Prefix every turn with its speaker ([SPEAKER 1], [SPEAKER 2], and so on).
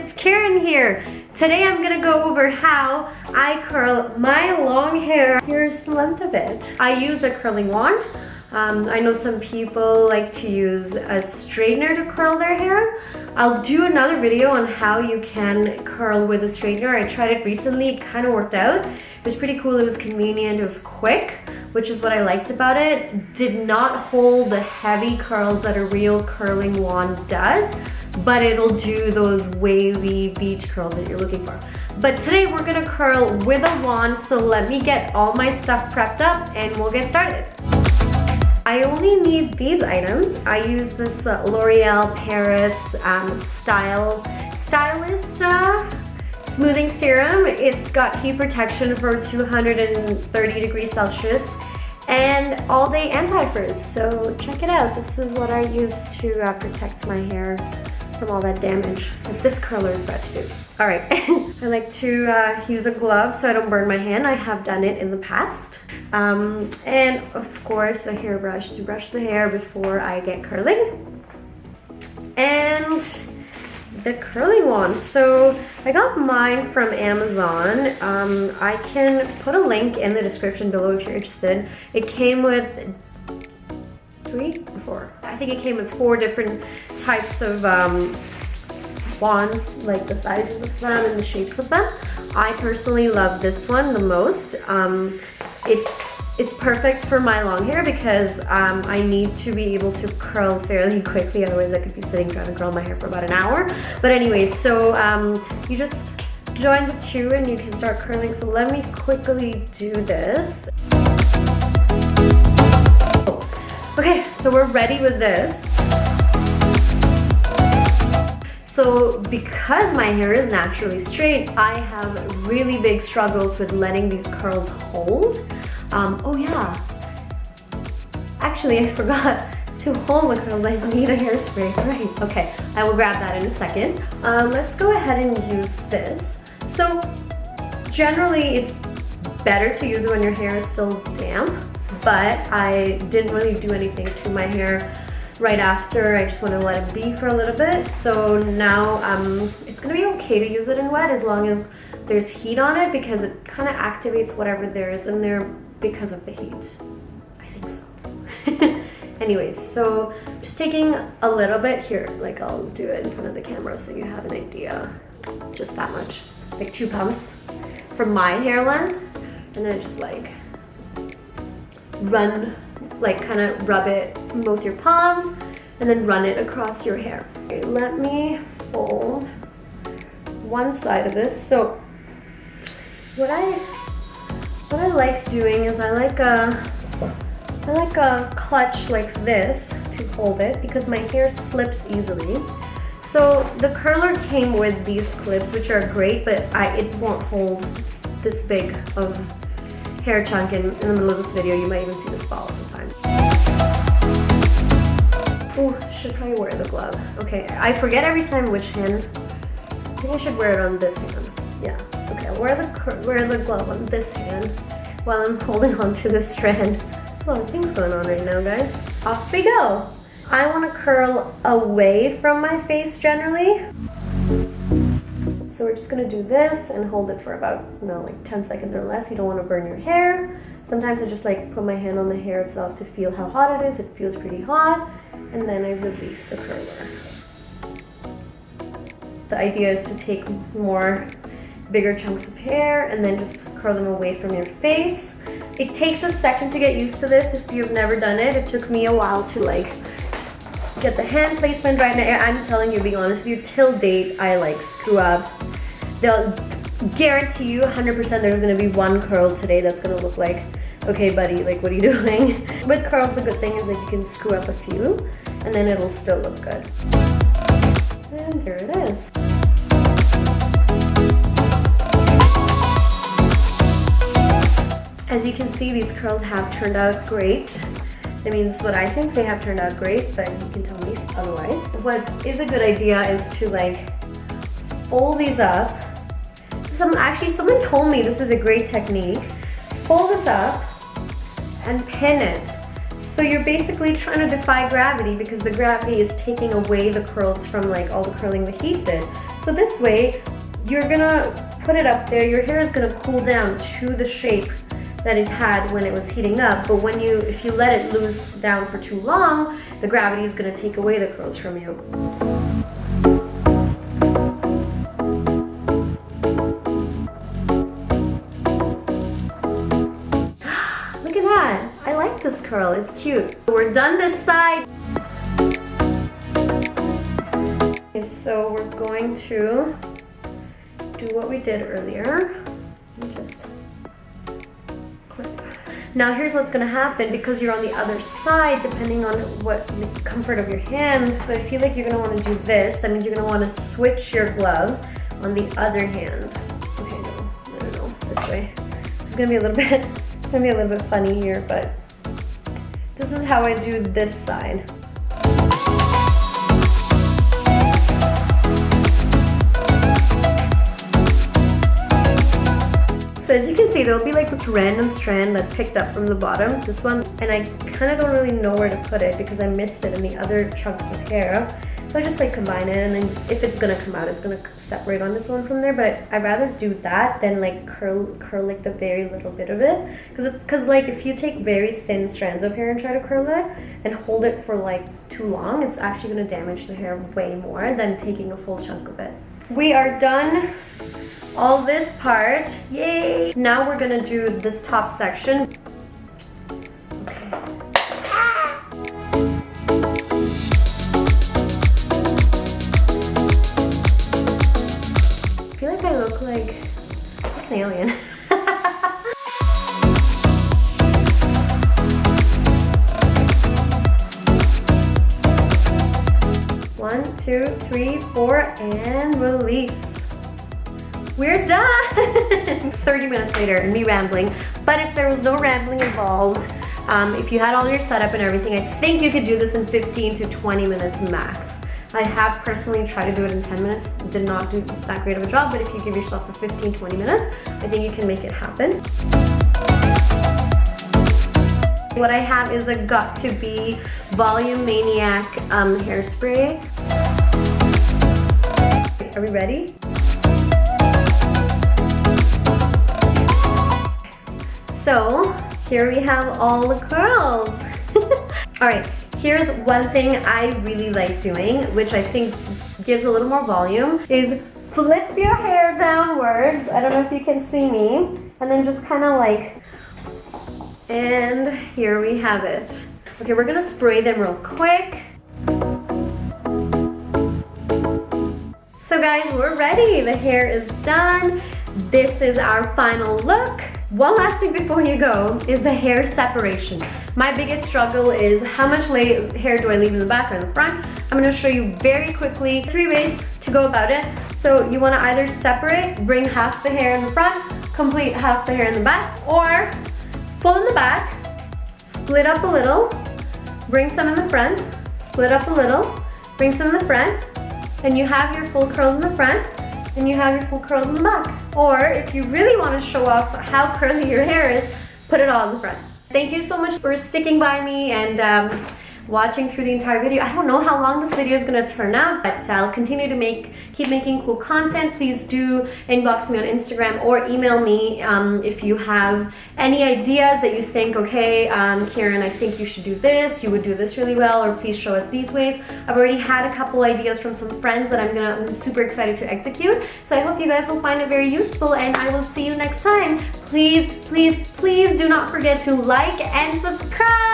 [SPEAKER 1] it's Karen here. Today I'm gonna go over how I curl my long hair. Here's the length of it. I use a curling wand. I know some people like to use a straightener to curl their hair. I'll do another video on how you can curl with a straightener. I tried it recently, it kind of worked out. It was pretty cool, it was convenient, it was quick, which is what I liked about it. Did not hold the heavy curls that a real curling wand does, but it'll do those wavy beach curls that you're looking for. But today we're gonna curl with a wand, so let me get all my stuff prepped up and we'll get started. I only need these items. I use this L'Oreal Paris Stylist smoothing serum. It's got heat protection for 230 degrees Celsius and all day anti-frizz. So check it out. This is what I use to protect my hair from all that damage that this curler is about to do. All right, I like to use a glove so I don't burn my hand. I have done it in the past. And of course a hairbrush to brush the hair before I get curling. And the curling wand. So I got mine from Amazon. I can put a link in the description below if you're interested. It came with 3 or 4. I think it came with 4 different types of wands, like the sizes of them and the shapes of them. I personally love this one the most. It's perfect for my long hair because I need to be able to curl fairly quickly, otherwise I could be sitting trying to curl my hair for about an hour. But anyways, so you just join the two and you can start curling. So let me quickly do this. Okay, so we're ready with this. So because my hair is naturally straight, I have really big struggles with letting these curls hold. Oh yeah, actually I forgot to hold the curls. I need a hairspray, right? Okay, I will grab that in a second. Let's go ahead and use this. So generally it's better to use it when your hair is still damp, but I didn't really do anything to my hair right after. I just want to let it be for a little bit. So now it's gonna be okay to use it in wet as long as there's heat on it, because it kind of activates whatever there is in there because of the heat. I think so. Anyways, so just taking a little bit here, like I'll do it in front of the camera so you have an idea. Just that much, like 2 pumps from my hair length, and then just like run, like kind of rub it in both your palms and then run it across your hair. Okay, let me fold one side of this. So what I like doing is I like a clutch like this to hold it because my hair slips easily. So the curler came with these clips, which are great, but it won't hold this big of hair chunk in the middle of this video. You might even see this fall sometimes. Oh, should probably wear the glove. Okay, I forget every time which hand. I think I should wear it on this hand. Yeah, okay, I'll wear the glove on this hand while I'm holding on to this strand. A lot of things going on right now, guys. Off we go. I want to curl away from my face generally. So we're just gonna do this and hold it for about, like 10 seconds or less. You don't want to burn your hair. Sometimes I just like put my hand on the hair itself to feel how hot it is. It feels pretty hot. And then I release the curler. The idea is to take bigger chunks of hair and then just curl them away from your face. It takes a second to get used to this if you've never done it. It took me a while to like just get the hand placement right now. I'm telling you, being honest with you, till date I like screw up. They'll guarantee you 100% there's gonna be one curl today that's gonna look like, okay buddy, like what are you doing? With curls, the good thing is that you can screw up a few and then it'll still look good. And there it is. As you can see, these curls have turned out great. I mean, it's what I think. They have turned out great, but you can tell me otherwise. What is a good idea is to like fold these up. Someone told me this is a great technique. Fold this up and pin it. So you're basically trying to defy gravity because the gravity is taking away the curls from like all the curling the heat did. So this way, you're gonna put it up there, your hair is gonna cool down to the shape that it had when it was heating up, but if you let it loose down for too long, the gravity is gonna take away the curls from you. Look at that, I like this curl, it's cute. We're done this side. Okay, so we're going to do what we did earlier. Just clip. Now here's what's gonna happen because you're on the other side, depending on what the comfort of your hand. So I feel like you're gonna wanna do this. That means you're gonna wanna switch your glove on the other hand. Okay, no, this way. It's gonna be a little bit funny here, but this is how I do this side. So as you can see, there'll be like this random strand that picked up from the bottom, this one, and I kind of don't really know where to put it because I missed it in the other chunks of hair. So I just like combine it, and then if it's gonna come out, it's gonna separate on its own from there, but I'd rather do that than like curl like the very little bit of it. Because like if you take very thin strands of hair and try to curl it and hold it for like too long, it's actually gonna damage the hair way more than taking a full chunk of it. We are done all this part, yay! Now we're gonna do this top section. Okay. I feel like I look like an alien. One, two, three, four, and release. We're done! 30 minutes later, and me rambling. But if there was no rambling involved, if you had all your setup and everything, I think you could do this in 15 to 20 minutes max. I have personally tried to do it in 10 minutes, did not do that great of a job, but if you give yourself a 15-20 minutes, I think you can make it happen. What I have is a Got To Be Volume Maniac hairspray. Are we ready? So here we have all the curls. All right, here's one thing I really like doing, which I think gives a little more volume, is flip your hair downwards. I don't know if you can see me. And then just kind of like, and here we have it. Okay, we're gonna spray them real quick. So guys, we're ready. The hair is done. This is our final look. One last thing before you go is the hair separation. My biggest struggle is how much hair do I leave in the back or in the front? I'm gonna show you very quickly 3 ways to go about it. So you wanna either separate, bring half the hair in the front, complete half the hair in the back, or full in the back, split up a little, bring some in the front, split up a little, bring some in the front, and you have your full curls in the front, and you have your full curls in the back. Or if you really want to show off how curly your hair is, put it all in the front. Thank you so much for sticking by me and watching through the entire video. I don't know how long this video is going to turn out, but I'll continue to keep making cool content. Please do inbox me on Instagram or email me if you have any ideas that you think, okay, Karen, I think you should do this, you would do this really well, or please show us these ways. I've already had a couple ideas from some friends that I'm super excited to execute. So I hope you guys will find it very useful, and I will see you next time. Please, please, please do not forget to like and subscribe.